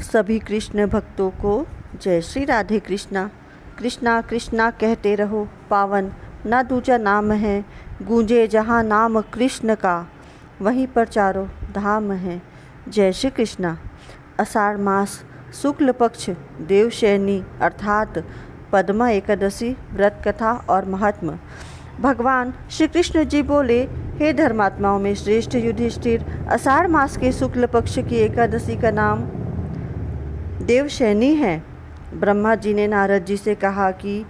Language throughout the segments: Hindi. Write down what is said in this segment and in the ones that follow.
सभी कृष्ण भक्तों को जय श्री राधे कृष्णा। कृष्णा कृष्णा कहते रहो, पावन ना दूजा नाम है। गूंजे जहाँ नाम कृष्ण का, वहीं पर चारों धाम है। जय श्री कृष्णा। आषाढ़ मास शुक्ल पक्ष देवशयनी अर्थात पद्मा एकादशी व्रत कथा और महात्म। भगवान श्री कृष्ण जी बोले, हे धर्मात्माओं में श्रेष्ठ युधिष्ठिर, आषाढ़ मास के शुक्ल पक्ष की एकादशी का नाम देवशयनी है। ब्रह्मा जी ने नारद जी से कहा कि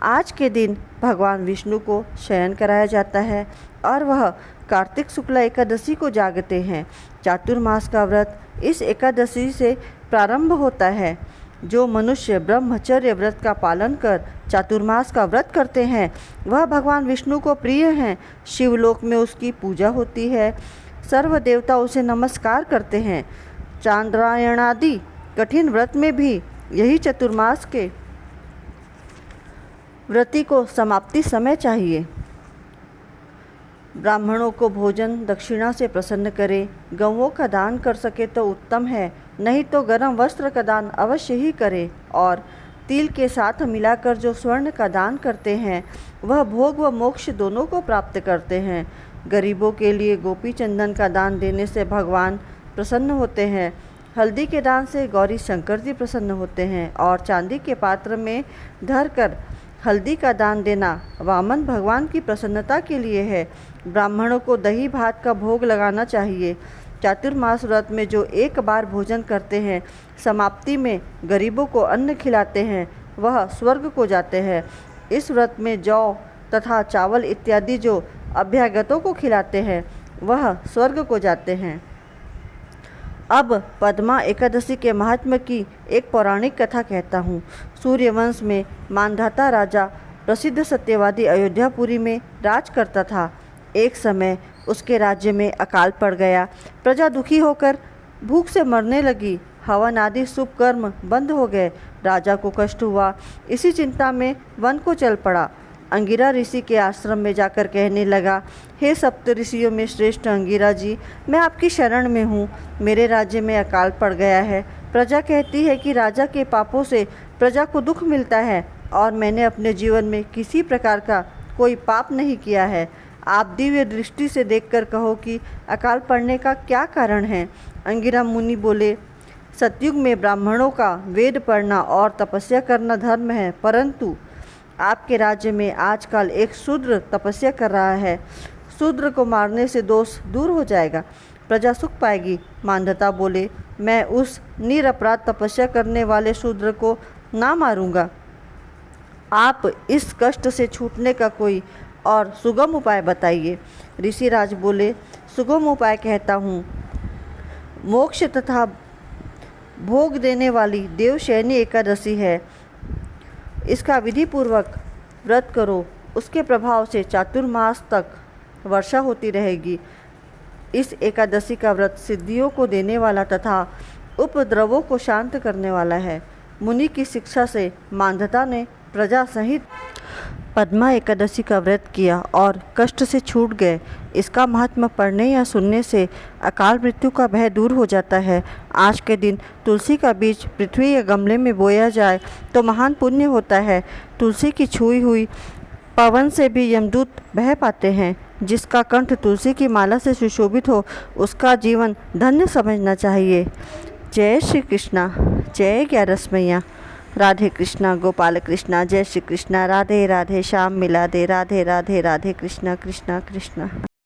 आज के दिन भगवान विष्णु को शयन कराया जाता है और वह कार्तिक शुक्ला एकादशी को जागते हैं। चातुर्मास का व्रत इस एकादशी से प्रारंभ होता है। जो मनुष्य ब्रह्मचर्य व्रत का पालन कर चातुर्मास का व्रत करते हैं वह भगवान विष्णु को प्रिय हैं। शिवलोक में उसकी पूजा होती है। सर्व देवता उसे नमस्कार करते हैं। चांद्रायणादि कठिन व्रत में भी यही चतुर्मास के व्रती को समाप्ति समय चाहिए। ब्राह्मणों को भोजन दक्षिणा से प्रसन्न करे। गौओं का दान कर सके तो उत्तम है, नहीं तो गर्म वस्त्र का दान अवश्य ही करे। और तिल के साथ मिलाकर जो स्वर्ण का दान करते हैं वह भोग व मोक्ष दोनों को प्राप्त करते हैं। गरीबों के लिए गोपी चंदन का दान देने से भगवान प्रसन्न होते हैं। हल्दी के दान से गौरी शंकर जी प्रसन्न होते हैं। और चांदी के पात्र में धर कर हल्दी का दान देना वामन भगवान की प्रसन्नता के लिए है। ब्राह्मणों को दही भात का भोग लगाना चाहिए। चातुर्मास व्रत में जो एक बार भोजन करते हैं, समाप्ति में गरीबों को अन्न खिलाते हैं, वह स्वर्ग को जाते हैं। इस व्रत में जौ तथा चावल इत्यादि जो अभ्यागतों को खिलाते हैं वह स्वर्ग को जाते हैं। अब पद्मा एकादशी के महात्म्य की एक पौराणिक कथा कहता हूँ। सूर्यवंश में मानधाता राजा प्रसिद्ध सत्यवादी अयोध्यापुरी में राज करता था। एक समय उसके राज्य में अकाल पड़ गया। प्रजा दुखी होकर भूख से मरने लगी। हवन आदि शुभ कर्म बंद हो गए। राजा को कष्ट हुआ। इसी चिंता में वन को चल पड़ा। अंगिरा ऋषि के आश्रम में जाकर कहने लगा, हे सप्त ऋषियों में श्रेष्ठ अंगिरा जी, मैं आपकी शरण में हूँ। मेरे राज्य में अकाल पड़ गया है। प्रजा कहती है कि राजा के पापों से प्रजा को दुख मिलता है और मैंने अपने जीवन में किसी प्रकार का कोई पाप नहीं किया है। आप दिव्य दृष्टि से देखकर कहो कि अकाल पड़ने का क्या कारण है। अंगिरा मुनि बोले, सतयुग में ब्राह्मणों का वेद पढ़ना और तपस्या करना धर्म है, परंतु आपके राज्य में आजकल एक शूद्र तपस्या कर रहा है। शूद्र को मारने से दोष दूर हो जाएगा, प्रजा सुख पाएगी। मानधाता बोले, मैं उस निरपराध तपस्या करने वाले शूद्र को ना मारूंगा। आप इस कष्ट से छूटने का कोई और सुगम उपाय बताइए। ऋषिराज बोले, सुगम उपाय कहता हूँ। मोक्ष तथा भोग देने वाली देवशयनी एकादशी है। इसका विधि पूर्वक व्रत करो। उसके प्रभाव से चातुर्मास तक वर्षा होती रहेगी। इस एकादशी का व्रत सिद्धियों को देने वाला तथा उपद्रवों को शांत करने वाला है। मुनि की शिक्षा से मानधाता ने प्रजा सहित पद्मा एकादशी का व्रत किया और कष्ट से छूट गए। इसका महात्म्य पढ़ने या सुनने से अकाल मृत्यु का भय दूर हो जाता है। आज के दिन तुलसी का बीज पृथ्वी या गमले में बोया जाए तो महान पुण्य होता है। तुलसी की छुई हुई पवन से भी यमदूत भय पाते हैं। जिसका कंठ तुलसी की माला से सुशोभित हो उसका जीवन धन्य समझना चाहिए। जय श्री कृष्णा। जय 11 मैया। राधे कृष्णा गोपाल कृष्णा। जय श्री कृष्णा। राधे राधे श्याम मिला दे। राधे राधे राधे कृष्णा कृष्णा कृष्णा।